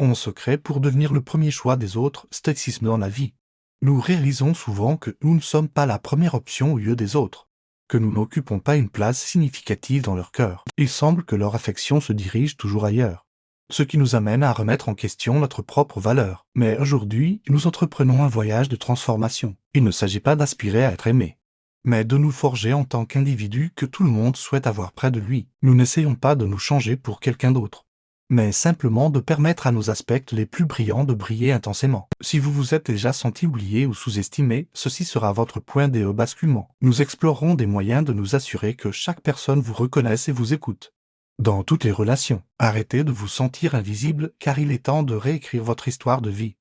On se crée pour devenir le premier choix des autres, stoïcisme dans la vie. Nous réalisons souvent que nous ne sommes pas la première option au lieu des autres, que nous n'occupons pas une place significative dans leur cœur. Il semble que leur affection se dirige toujours ailleurs, ce qui nous amène à remettre en question notre propre valeur. Mais aujourd'hui, nous entreprenons un voyage de transformation. Il ne s'agit pas d'aspirer à être aimé, mais de nous forger en tant qu'individus que tout le monde souhaite avoir près de lui. Nous n'essayons pas de nous changer pour quelqu'un d'autre, mais simplement de permettre à nos aspects les plus brillants de briller intensément. Si vous vous êtes déjà senti oublié ou sous-estimé, ceci sera votre point de basculement. Nous explorerons des moyens de nous assurer que chaque personne vous reconnaisse et vous écoute. Dans toutes les relations, arrêtez de vous sentir invisible car il est temps de réécrire votre histoire de vie.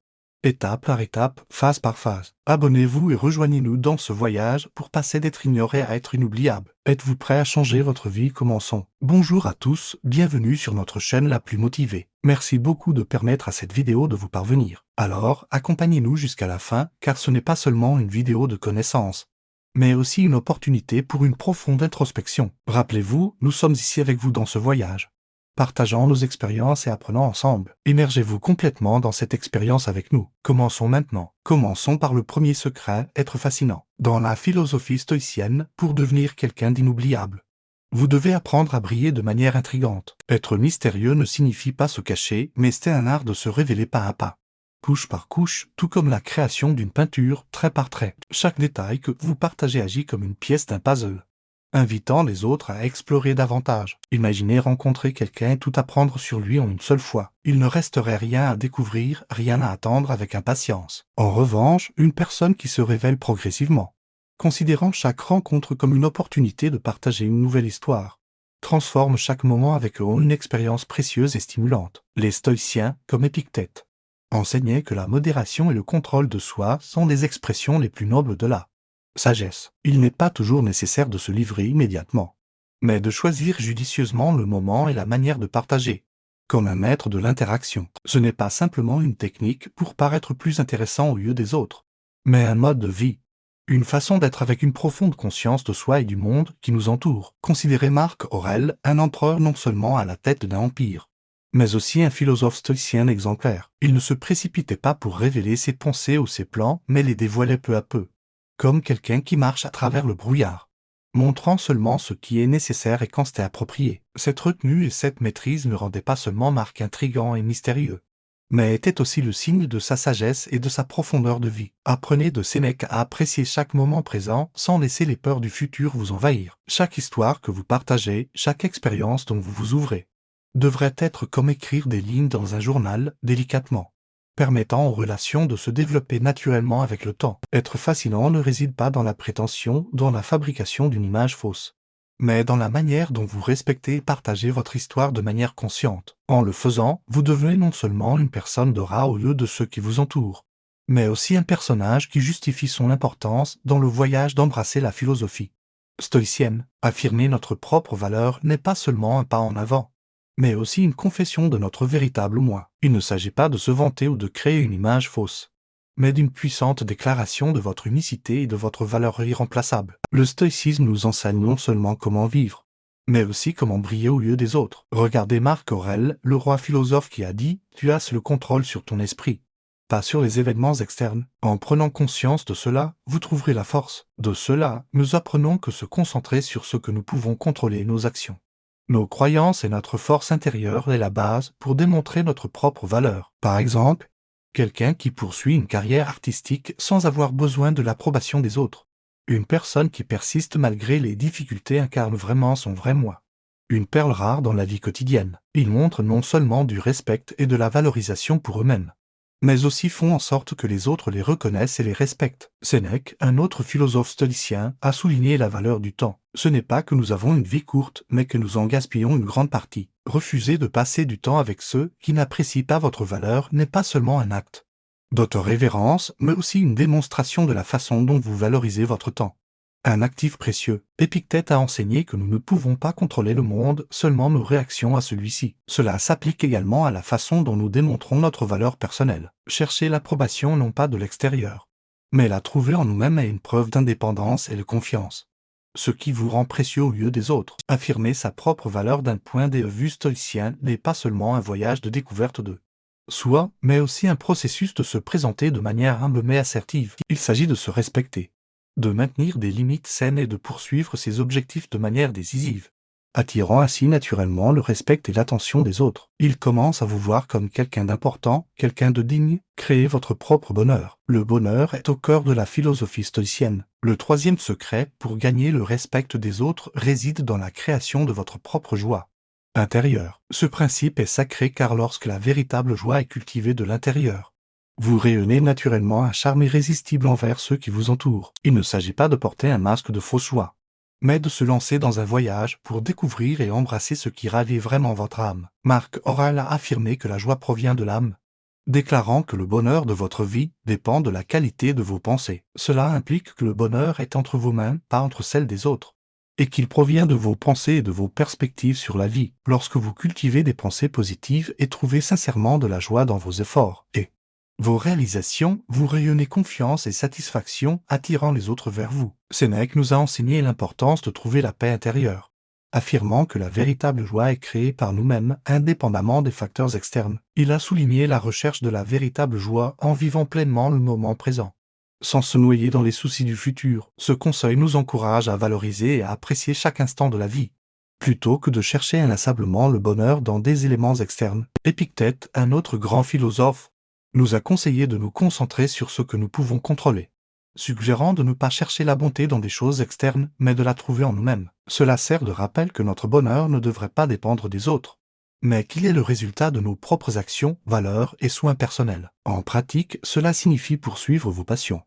Étape par étape, phase par phase. Abonnez-vous et rejoignez-nous dans ce voyage pour passer d'être ignoré à être inoubliable. Êtes-vous prêt à changer votre vie? Commençons. Bonjour à tous, bienvenue sur notre chaîne la plus motivée. Merci beaucoup de permettre à cette vidéo de vous parvenir. Alors, accompagnez-nous jusqu'à la fin, car ce n'est pas seulement une vidéo de connaissances, mais aussi une opportunité pour une profonde introspection. Rappelez-vous, nous sommes ici avec vous dans ce voyage, partageant nos expériences et apprenant ensemble. Immergez-vous complètement dans cette expérience avec nous. Commençons maintenant. Commençons par le premier secret, être fascinant. Dans la philosophie stoïcienne, pour devenir quelqu'un d'inoubliable, vous devez apprendre à briller de manière intrigante. Être mystérieux ne signifie pas se cacher, mais c'est un art de se révéler pas à pas, couche par couche, tout comme la création d'une peinture, trait par trait. Chaque détail que vous partagez agit comme une pièce d'un puzzle, invitant les autres à explorer davantage. Imaginez rencontrer quelqu'un et tout apprendre sur lui en une seule fois. Il ne resterait rien à découvrir, rien à attendre avec impatience. En revanche, une personne qui se révèle progressivement, considérant chaque rencontre comme une opportunité de partager une nouvelle histoire, transforme chaque moment avec une expérience précieuse et stimulante. Les stoïciens, comme Épictète, enseignaient que la modération et le contrôle de soi sont les expressions les plus nobles de la sagesse. Il n'est pas toujours nécessaire de se livrer immédiatement, mais de choisir judicieusement le moment et la manière de partager. Comme un maître de l'interaction, ce n'est pas simplement une technique pour paraître plus intéressant au lieu des autres, mais un mode de vie, une façon d'être avec une profonde conscience de soi et du monde qui nous entoure. Considérez Marc Aurèle, un empereur non seulement à la tête d'un empire, mais aussi un philosophe stoïcien exemplaire. Il ne se précipitait pas pour révéler ses pensées ou ses plans, mais les dévoilait peu à peu, comme quelqu'un qui marche à travers le brouillard, montrant seulement ce qui est nécessaire et quand c'est approprié. Cette retenue et cette maîtrise ne rendaient pas seulement Marc intrigant et mystérieux, mais étaient aussi le signe de sa sagesse et de sa profondeur de vie. Apprenez de Sénèque à apprécier chaque moment présent sans laisser les peurs du futur vous envahir. Chaque histoire que vous partagez, chaque expérience dont vous vous ouvrez, devrait être comme écrire des lignes dans un journal, délicatement, permettant aux relations de se développer naturellement avec le temps. Être fascinant ne réside pas dans la prétention, dans la fabrication d'une image fausse, mais dans la manière dont vous respectez et partagez votre histoire de manière consciente. En le faisant, vous devenez non seulement une personne de rat au lieu de ceux qui vous entourent, mais aussi un personnage qui justifie son importance dans le voyage d'embrasser la philosophie stoïcienne. Affirmer notre propre valeur n'est pas seulement un pas en avant, mais aussi une confession de notre véritable moi. Il ne s'agit pas de se vanter ou de créer une image fausse, mais d'une puissante déclaration de votre unicité et de votre valeur irremplaçable. Le stoïcisme nous enseigne non seulement comment vivre, mais aussi comment briller au lieu des autres. Regardez Marc Aurèle, le roi philosophe qui a dit « Tu as le contrôle sur ton esprit, pas sur les événements externes ». En prenant conscience de cela, vous trouverez la force. De cela, nous apprenons que se concentrer sur ce que nous pouvons contrôler, nos actions, nos croyances et notre force intérieure est la base pour démontrer notre propre valeur. Par exemple, quelqu'un qui poursuit une carrière artistique sans avoir besoin de l'approbation des autres. Une personne qui persiste malgré les difficultés incarne vraiment son vrai moi. Une perle rare dans la vie quotidienne. Ils montrent non seulement du respect et de la valorisation pour eux-mêmes, mais aussi font en sorte que les autres les reconnaissent et les respectent. Sénèque, un autre philosophe stoïcien, a souligné la valeur du temps. Ce n'est pas que nous avons une vie courte, mais que nous en gaspillons une grande partie. Refuser de passer du temps avec ceux qui n'apprécient pas votre valeur n'est pas seulement un acte d'autorévérence, mais aussi une démonstration de la façon dont vous valorisez votre temps. Un actif précieux. Épictète a enseigné que nous ne pouvons pas contrôler le monde, seulement nos réactions à celui-ci. Cela s'applique également à la façon dont nous démontrons notre valeur personnelle. Chercher l'approbation non pas de l'extérieur, mais la trouver en nous-mêmes est une preuve d'indépendance et de confiance, ce qui vous rend précieux au lieu des autres. Affirmer sa propre valeur d'un point de vue stoïcien n'est pas seulement un voyage de découverte de soi, mais aussi un processus de se présenter de manière humble mais assertive. Il s'agit de se respecter, de maintenir des limites saines et de poursuivre ses objectifs de manière décisive, attirant ainsi naturellement le respect et l'attention des autres. Ils commencent à vous voir comme quelqu'un d'important, quelqu'un de digne. Créez votre propre bonheur. Le bonheur est au cœur de la philosophie stoïcienne. Le troisième secret pour gagner le respect des autres réside dans la création de votre propre joie intérieure. Ce principe est sacré car lorsque la véritable joie est cultivée de l'intérieur, vous rayonnez naturellement un charme irrésistible envers ceux qui vous entourent. Il ne s'agit pas de porter un masque de fausse joie, mais de se lancer dans un voyage pour découvrir et embrasser ce qui ravit vraiment votre âme. Marc Aurèle a affirmé que la joie provient de l'âme, déclarant que le bonheur de votre vie dépend de la qualité de vos pensées. Cela implique que le bonheur est entre vos mains, pas entre celles des autres, et qu'il provient de vos pensées et de vos perspectives sur la vie. Lorsque vous cultivez des pensées positives et trouvez sincèrement de la joie dans vos efforts et vos réalisations, vous rayonnez confiance et satisfaction, attirant les autres vers vous. Sénèque nous a enseigné l'importance de trouver la paix intérieure, affirmant que la véritable joie est créée par nous-mêmes, indépendamment des facteurs externes. Il a souligné la recherche de la véritable joie en vivant pleinement le moment présent, sans se noyer dans les soucis du futur. Ce conseil nous encourage à valoriser et à apprécier chaque instant de la vie, plutôt que de chercher inlassablement le bonheur dans des éléments externes. Épictète, un autre grand philosophe, nous a conseillé de nous concentrer sur ce que nous pouvons contrôler, suggérant de ne pas chercher la bonté dans des choses externes, mais de la trouver en nous-mêmes. Cela sert de rappel que notre bonheur ne devrait pas dépendre des autres, mais qu'il est le résultat de nos propres actions, valeurs et soins personnels. En pratique, cela signifie poursuivre vos passions,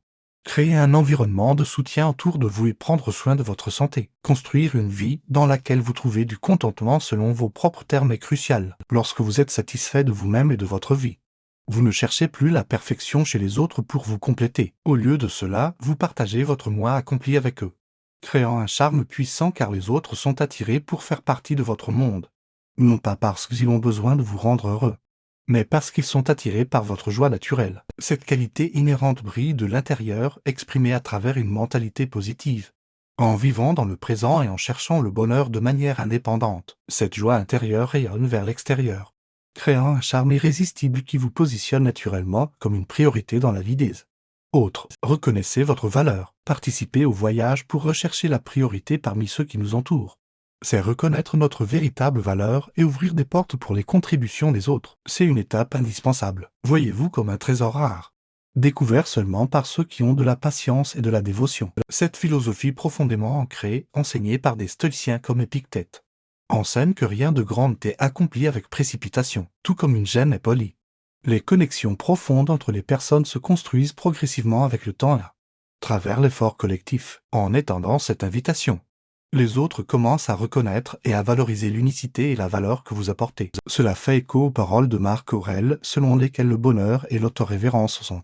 créer un environnement de soutien autour de vous et prendre soin de votre santé. Construire une vie dans laquelle vous trouvez du contentement selon vos propres termes est crucial. Lorsque vous êtes satisfait de vous-même et de votre vie, vous ne cherchez plus la perfection chez les autres pour vous compléter. Au lieu de cela, vous partagez votre moi accompli avec eux, créant un charme puissant car les autres sont attirés pour faire partie de votre monde, non pas parce qu'ils ont besoin de vous rendre heureux, mais parce qu'ils sont attirés par votre joie naturelle. Cette qualité inhérente brille de l'intérieur, exprimée à travers une mentalité positive. En vivant dans le présent et en cherchant le bonheur de manière indépendante, cette joie intérieure rayonne vers l'extérieur, créant un charme irrésistible qui vous positionne naturellement comme une priorité dans la vie des autres. Reconnaissez votre valeur. Participez au voyage pour rechercher la priorité parmi ceux qui nous entourent. C'est reconnaître notre véritable valeur et ouvrir des portes pour les contributions des autres. C'est une étape indispensable. Voyez-vous comme un trésor rare, découvert seulement par ceux qui ont de la patience et de la dévotion. Cette philosophie profondément ancrée, enseignée par des stoïciens comme Épictète, enseigne que rien de grand n'est accompli avec précipitation, tout comme une gemme est polie. Les connexions profondes entre les personnes se construisent progressivement avec le temps à travers l'effort collectif. En étendant cette invitation, les autres commencent à reconnaître et à valoriser l'unicité et la valeur que vous apportez. Cela fait écho aux paroles de Marc Aurèle, selon lesquelles le bonheur et l'autorévérence sont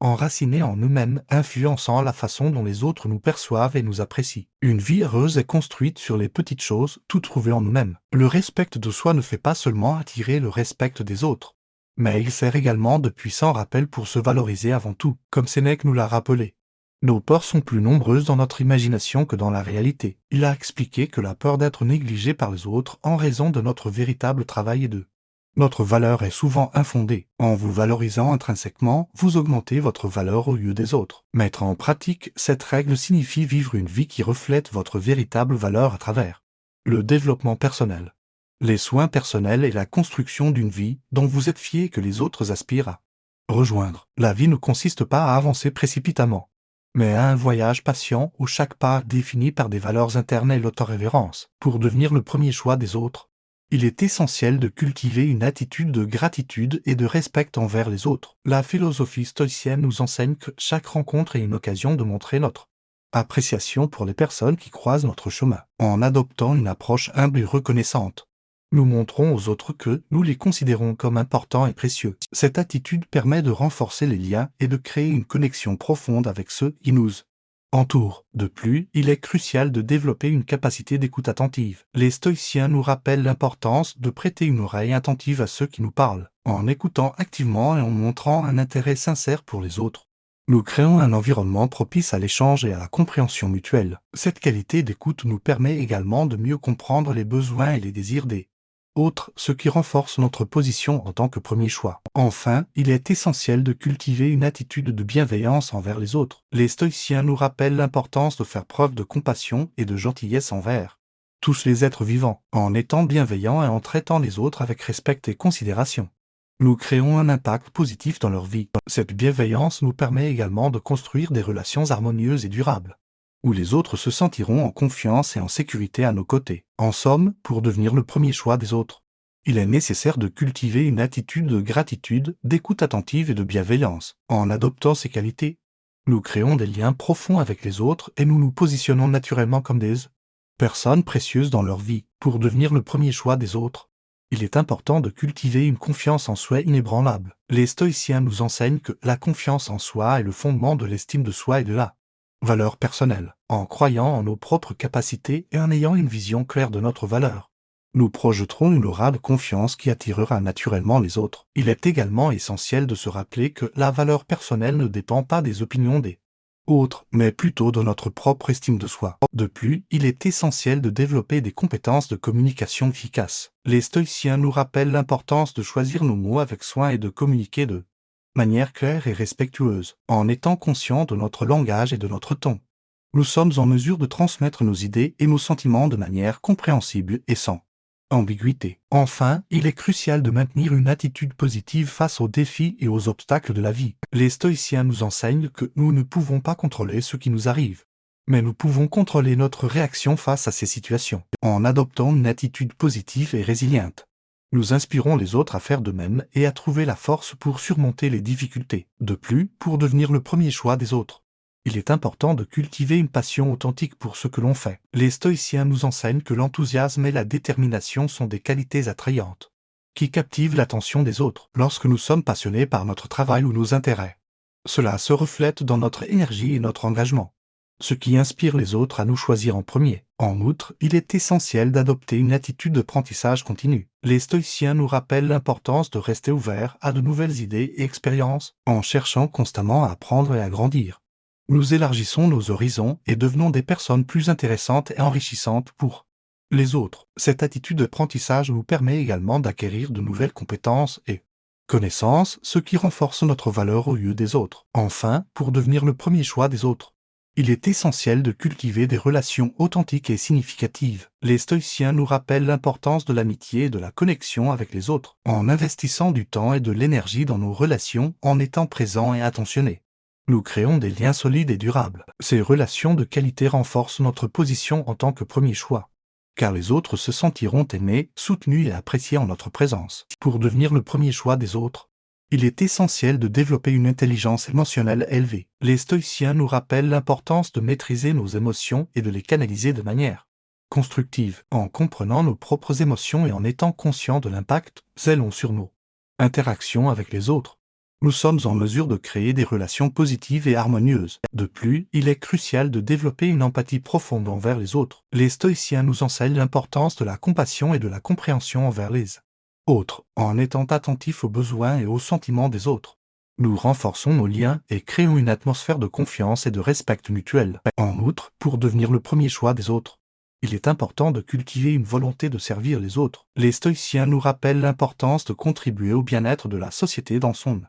enracinés en eux-mêmes, influençant la façon dont les autres nous perçoivent et nous apprécient. Une vie heureuse est construite sur les petites choses, tout trouvées en nous-mêmes. Le respect de soi ne fait pas seulement attirer le respect des autres, mais il sert également de puissant rappel pour se valoriser avant tout, comme Sénèque nous l'a rappelé. Nos peurs sont plus nombreuses dans notre imagination que dans la réalité. Il a expliqué que la peur d'être négligé par les autres en raison de notre véritable travail et de notre valeur est souvent infondée. En vous valorisant intrinsèquement, vous augmentez votre valeur au lieu des autres. Mettre en pratique cette règle signifie vivre une vie qui reflète votre véritable valeur à travers le développement personnel, les soins personnels et la construction d'une vie dont vous êtes fier et que les autres aspirent à rejoindre. La vie ne consiste pas à avancer précipitamment, mais à un voyage patient où chaque pas est défini par des valeurs internes et l'autorévérence. Pour devenir le premier choix des autres, il est essentiel de cultiver une attitude de gratitude et de respect envers les autres. La philosophie stoïcienne nous enseigne que chaque rencontre est une occasion de montrer notre appréciation pour les personnes qui croisent notre chemin. En adoptant une approche humble et reconnaissante, nous montrons aux autres que nous les considérons comme importants et précieux. Cette attitude permet de renforcer les liens et de créer une connexion profonde avec ceux qui nous entourent. De plus, il est crucial de développer une capacité d'écoute attentive. Les stoïciens nous rappellent l'importance de prêter une oreille attentive à ceux qui nous parlent. En écoutant activement et en montrant un intérêt sincère pour les autres, nous créons un environnement propice à l'échange et à la compréhension mutuelle. Cette qualité d'écoute nous permet également de mieux comprendre les besoins et les désirs des Autre, ce qui renforce notre position en tant que premier choix. Enfin, il est essentiel de cultiver une attitude de bienveillance envers les autres. Les stoïciens nous rappellent l'importance de faire preuve de compassion et de gentillesse envers tous les êtres vivants, en étant bienveillants et en traitant les autres avec respect et considération. Nous créons un impact positif dans leur vie. Cette bienveillance nous permet également de construire des relations harmonieuses et durables, où les autres se sentiront en confiance et en sécurité à nos côtés. En somme, pour devenir le premier choix des autres, il est nécessaire de cultiver une attitude de gratitude, d'écoute attentive et de bienveillance. En adoptant ces qualités, nous créons des liens profonds avec les autres et nous nous positionnons naturellement comme des personnes précieuses dans leur vie. Pour devenir le premier choix des autres, il est important de cultiver une confiance en soi inébranlable. Les stoïciens nous enseignent que la confiance en soi est le fondement de l'estime de soi et de la valeur personnelle. En croyant en nos propres capacités et en ayant une vision claire de notre valeur, nous projeterons une aura de confiance qui attirera naturellement les autres. Il est également essentiel de se rappeler que la valeur personnelle ne dépend pas des opinions des autres, mais plutôt de notre propre estime de soi. De plus, il est essentiel de développer des compétences de communication efficaces. Les stoïciens nous rappellent l'importance de choisir nos mots avec soin et de communiquer de manière claire et respectueuse, en étant conscient de notre langage et de notre ton. Nous sommes en mesure de transmettre nos idées et nos sentiments de manière compréhensible et sans ambiguïté. Enfin, il est crucial de maintenir une attitude positive face aux défis et aux obstacles de la vie. Les stoïciens nous enseignent que nous ne pouvons pas contrôler ce qui nous arrive, mais nous pouvons contrôler notre réaction face à ces situations. En adoptant une attitude positive et résiliente, nous inspirons les autres à faire de même et à trouver la force pour surmonter les difficultés. De plus, pour devenir le premier choix des autres, il est important de cultiver une passion authentique pour ce que l'on fait. Les stoïciens nous enseignent que l'enthousiasme et la détermination sont des qualités attrayantes, qui captivent l'attention des autres. Lorsque nous sommes passionnés par notre travail ou nos intérêts, cela se reflète dans notre énergie et notre engagement, ce qui inspire les autres à nous choisir en premier. En outre, il est essentiel d'adopter une attitude d'apprentissage continu. Les stoïciens nous rappellent l'importance de rester ouverts à de nouvelles idées et expériences, en cherchant constamment à apprendre et à grandir. Nous élargissons nos horizons et devenons des personnes plus intéressantes et enrichissantes pour les autres. Cette attitude d'apprentissage nous permet également d'acquérir de nouvelles compétences et connaissances, ce qui renforce notre valeur aux yeux des autres. Enfin, pour devenir le premier choix des autres, il est essentiel de cultiver des relations authentiques et significatives. Les stoïciens nous rappellent l'importance de l'amitié et de la connexion avec les autres, en investissant du temps et de l'énergie dans nos relations, en étant présents et attentionnés. Nous créons des liens solides et durables. Ces relations de qualité renforcent notre position en tant que premier choix, car les autres se sentiront aimés, soutenus et appréciés en notre présence. Pour devenir le premier choix des autres, il est essentiel de développer une intelligence émotionnelle élevée. Les stoïciens nous rappellent l'importance de maîtriser nos émotions et de les canaliser de manière constructive, en comprenant nos propres émotions et en étant conscients de l'impact qu'elles ont sur nos interactions avec les autres. Nous sommes en mesure de créer des relations positives et harmonieuses. De plus, il est crucial de développer une empathie profonde envers les autres. Les stoïciens nous enseignent l'importance de la compassion et de la compréhension envers les autres, en étant attentifs aux besoins et aux sentiments des autres. Nous renforçons nos liens et créons une atmosphère de confiance et de respect mutuel. En outre, pour devenir le premier choix des autres, il est important de cultiver une volonté de servir les autres. Les stoïciens nous rappellent l'importance de contribuer au bien-être de la société dans son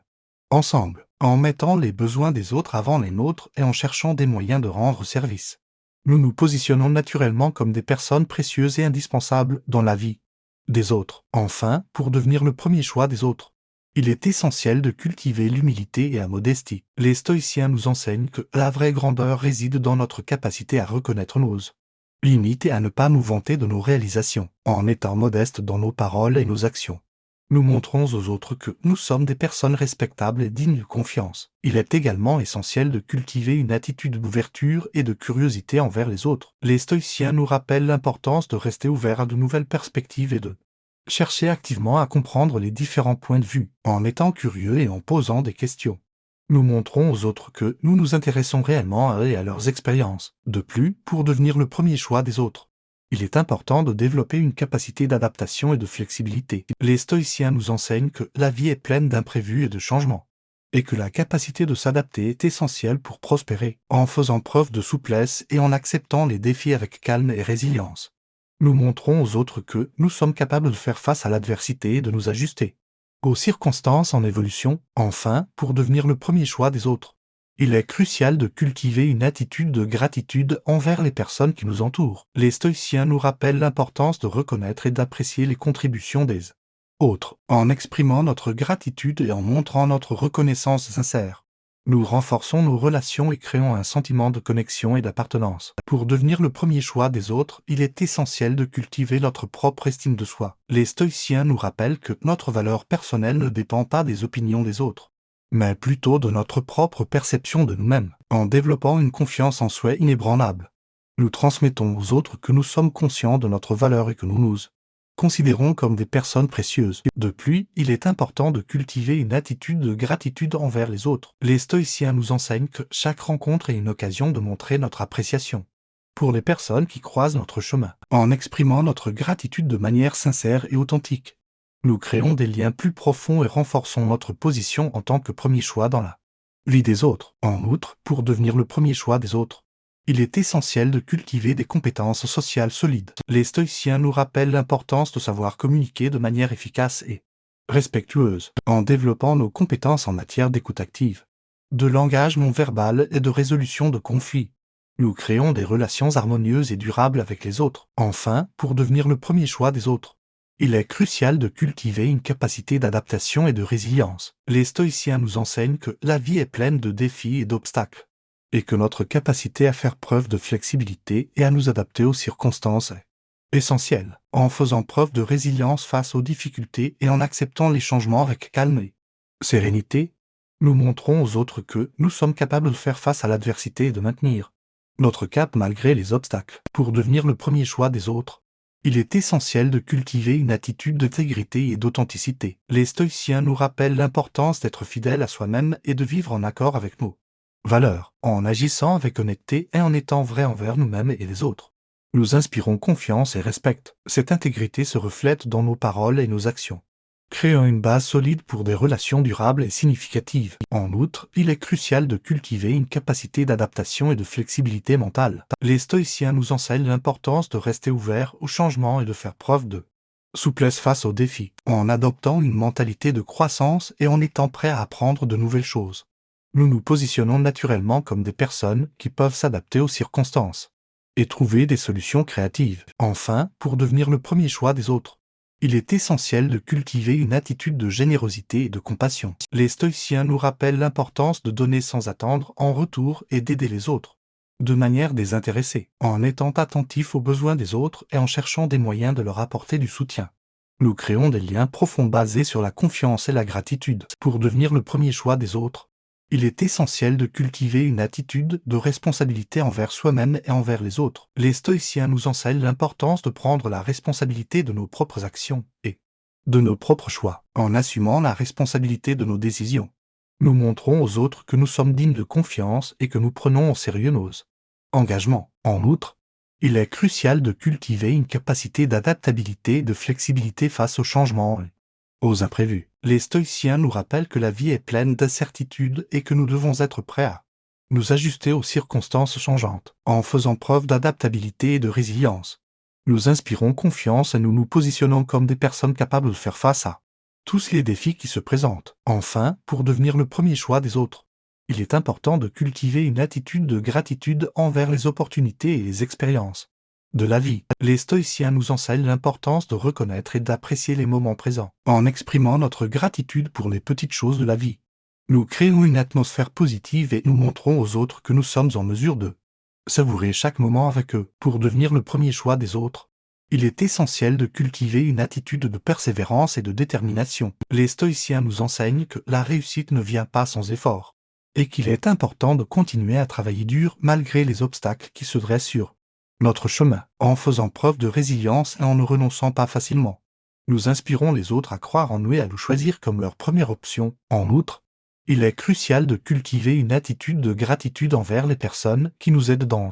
ensemble, en mettant les besoins des autres avant les nôtres et en cherchant des moyens de rendre service. Nous nous positionnons naturellement comme des personnes précieuses et indispensables dans la vie des autres. Enfin, pour devenir le premier choix des autres, il est essentiel de cultiver l'humilité et la modestie. Les stoïciens nous enseignent que la vraie grandeur réside dans notre capacité à reconnaître nos limites et à ne pas nous vanter de nos réalisations. En étant modestes dans nos paroles et nos actions, nous montrons aux autres que nous sommes des personnes respectables et dignes de confiance. Il est également essentiel de cultiver une attitude d'ouverture et de curiosité envers les autres. Les stoïciens nous rappellent l'importance de rester ouverts à de nouvelles perspectives et de chercher activement à comprendre les différents points de vue, en étant curieux et en posant des questions. Nous montrons aux autres que nous nous intéressons réellement à eux et à leurs expériences. De plus, pour devenir le premier choix des autres, il est important de développer une capacité d'adaptation et de flexibilité. Les stoïciens nous enseignent que la vie est pleine d'imprévus et de changements, et que la capacité de s'adapter est essentielle pour prospérer, en faisant preuve de souplesse et en acceptant les défis avec calme et résilience. Nous montrons aux autres que nous sommes capables de faire face à l'adversité et de nous ajuster aux circonstances en évolution, enfin, pour devenir le premier choix des autres. Il est crucial de cultiver une attitude de gratitude envers les personnes qui nous entourent. Les stoïciens nous rappellent l'importance de reconnaître et d'apprécier les contributions des autres, en exprimant notre gratitude et en montrant notre reconnaissance sincère. Nous renforçons nos relations et créons un sentiment de connexion et d'appartenance. Pour devenir le premier choix des autres, il est essentiel de cultiver notre propre estime de soi. Les stoïciens nous rappellent que notre valeur personnelle ne dépend pas des opinions des autres, mais plutôt de notre propre perception de nous-mêmes. En développant une confiance en soi inébranlable, nous transmettons aux autres que nous sommes conscients de notre valeur et que nous nous considérons comme des personnes précieuses. De plus, il est important de cultiver une attitude de gratitude envers les autres. Les stoïciens nous enseignent que chaque rencontre est une occasion de montrer notre appréciation pour les personnes qui croisent notre chemin. En exprimant notre gratitude de manière sincère et authentique, nous créons des liens plus profonds et renforçons notre position en tant que premier choix dans la vie des autres. En outre, pour devenir le premier choix des autres, il est essentiel de cultiver des compétences sociales solides. Les stoïciens nous rappellent l'importance de savoir communiquer de manière efficace et respectueuse, en développant nos compétences en matière d'écoute active, de langage non verbal et de résolution de conflits. Nous créons des relations harmonieuses et durables avec les autres. Enfin, pour devenir le premier choix des autres, il est crucial de cultiver une capacité d'adaptation et de résilience. Les stoïciens nous enseignent que la vie est pleine de défis et d'obstacles, et que notre capacité à faire preuve de flexibilité et à nous adapter aux circonstances est essentielle. En faisant preuve de résilience face aux difficultés et en acceptant les changements avec calme et sérénité, nous montrons aux autres que nous sommes capables de faire face à l'adversité et de maintenir notre cap malgré les obstacles. Pour devenir le premier choix des autres, il est essentiel de cultiver une attitude d'intégrité et d'authenticité. Les stoïciens nous rappellent l'importance d'être fidèle à soi-même et de vivre en accord avec nos valeurs, en agissant avec honnêteté et en étant vrai envers nous-mêmes et les autres. Nous inspirons confiance et respect. Cette intégrité se reflète dans nos paroles et nos actions, créant une base solide pour des relations durables et significatives. En outre, il est crucial de cultiver une capacité d'adaptation et de flexibilité mentale. Les stoïciens nous enseignent l'importance de rester ouverts aux changements et de faire preuve de souplesse face aux défis, en adoptant une mentalité de croissance et en étant prêts à apprendre de nouvelles choses. Nous nous positionnons naturellement comme des personnes qui peuvent s'adapter aux circonstances et trouver des solutions créatives. Enfin, pour devenir le premier choix des autres, il est essentiel de cultiver une attitude de générosité et de compassion. Les stoïciens nous rappellent l'importance de donner sans attendre en retour et d'aider les autres de manière désintéressée, en étant attentifs aux besoins des autres et en cherchant des moyens de leur apporter du soutien. Nous créons des liens profonds basés sur la confiance et la gratitude. Pour devenir le premier choix des autres, il est essentiel de cultiver une attitude de responsabilité envers soi-même et envers les autres. Les stoïciens nous enseignent l'importance de prendre la responsabilité de nos propres actions et de nos propres choix, en assumant la responsabilité de nos décisions. Nous montrons aux autres que nous sommes dignes de confiance et que nous prenons au sérieux nos engagements. En outre, il est crucial de cultiver une capacité d'adaptabilité et de flexibilité face aux changements et aux imprévus. Les stoïciens nous rappellent que la vie est pleine d'incertitudes et que nous devons être prêts à nous ajuster aux circonstances changeantes. En faisant preuve d'adaptabilité et de résilience, nous inspirons confiance et nous nous positionnons comme des personnes capables de faire face à tous les défis qui se présentent. Enfin, pour devenir le premier choix des autres, il est important de cultiver une attitude de gratitude envers les opportunités et les expériences de la vie. Les stoïciens nous enseignent l'importance de reconnaître et d'apprécier les moments présents. En exprimant notre gratitude pour les petites choses de la vie, nous créons une atmosphère positive et nous montrons aux autres que nous sommes en mesure de savourer chaque moment avec eux. Pour devenir le premier choix des autres, il est essentiel de cultiver une attitude de persévérance et de détermination. Les stoïciens nous enseignent que la réussite ne vient pas sans effort, et qu'il est important de continuer à travailler dur malgré les obstacles qui se dressent sur notre chemin, en faisant preuve de résilience et en ne renonçant pas facilement. Nous inspirons les autres à croire en nous et à nous choisir comme leur première option. En outre, il est crucial de cultiver une attitude de gratitude envers les personnes qui nous aident dans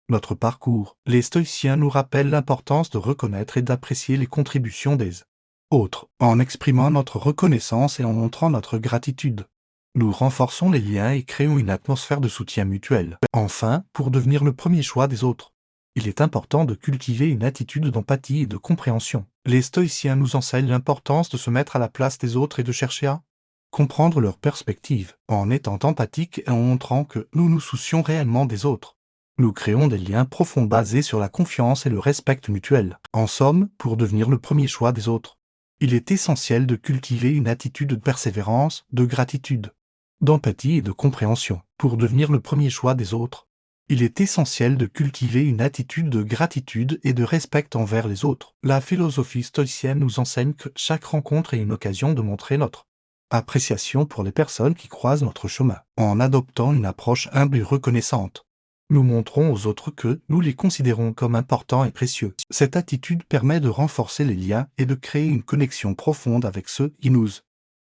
notre parcours. Les stoïciens nous rappellent l'importance de reconnaître et d'apprécier les contributions des autres, en exprimant notre reconnaissance et en montrant notre gratitude. Nous renforçons les liens et créons une atmosphère de soutien mutuel. Enfin, pour devenir le premier choix des autres, Il est important de cultiver une attitude d'empathie et de compréhension. Les stoïciens nous enseignent l'importance de se mettre à la place des autres et de chercher à comprendre leur perspective, en étant empathique et en montrant que nous nous soucions réellement des autres. Nous créons des liens profonds basés sur la confiance et le respect mutuel. En somme, pour devenir le premier choix des autres, il est essentiel de cultiver une attitude de persévérance, de gratitude, d'empathie et de compréhension. Pour devenir le premier choix des autres, il est essentiel de cultiver une attitude de gratitude et de respect envers les autres. La philosophie stoïcienne nous enseigne que chaque rencontre est une occasion de montrer notre appréciation pour les personnes qui croisent notre chemin. En adoptant une approche humble et reconnaissante, nous montrons aux autres que nous les considérons comme importants et précieux. Cette attitude permet de renforcer les liens et de créer une connexion profonde avec ceux qui nous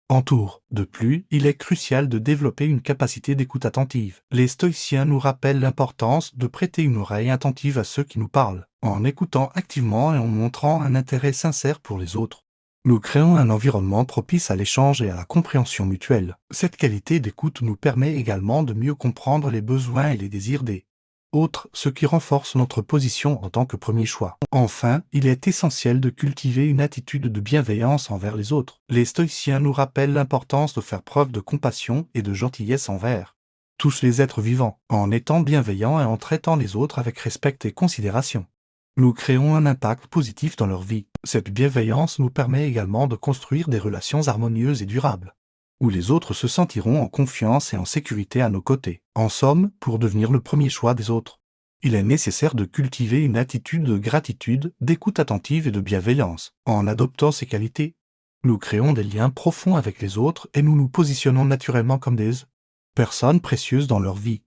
entourent. De plus, il est crucial de développer une capacité d'écoute attentive. Les stoïciens nous rappellent l'importance de prêter une oreille attentive à ceux qui nous parlent. En écoutant activement et en montrant un intérêt sincère pour les autres, nous créons un environnement propice à l'échange et à la compréhension mutuelle. Cette qualité d'écoute nous permet également de mieux comprendre les besoins et les désirs des autres, ce qui renforce notre position en tant que premier choix. Enfin, il est essentiel de cultiver une attitude de bienveillance envers les autres. Les stoïciens nous rappellent l'importance de faire preuve de compassion et de gentillesse envers tous les êtres vivants, en étant bienveillants et en traitant les autres avec respect et considération. Nous créons un impact positif dans leur vie. Cette bienveillance nous permet également de construire des relations harmonieuses et durables, où les autres se sentiront en confiance et en sécurité à nos côtés. En somme, pour devenir le premier choix des autres, il est nécessaire de cultiver une attitude de gratitude, d'écoute attentive et de bienveillance. En adoptant ces qualités, nous créons des liens profonds avec les autres et nous nous positionnons naturellement comme des personnes précieuses dans leur vie.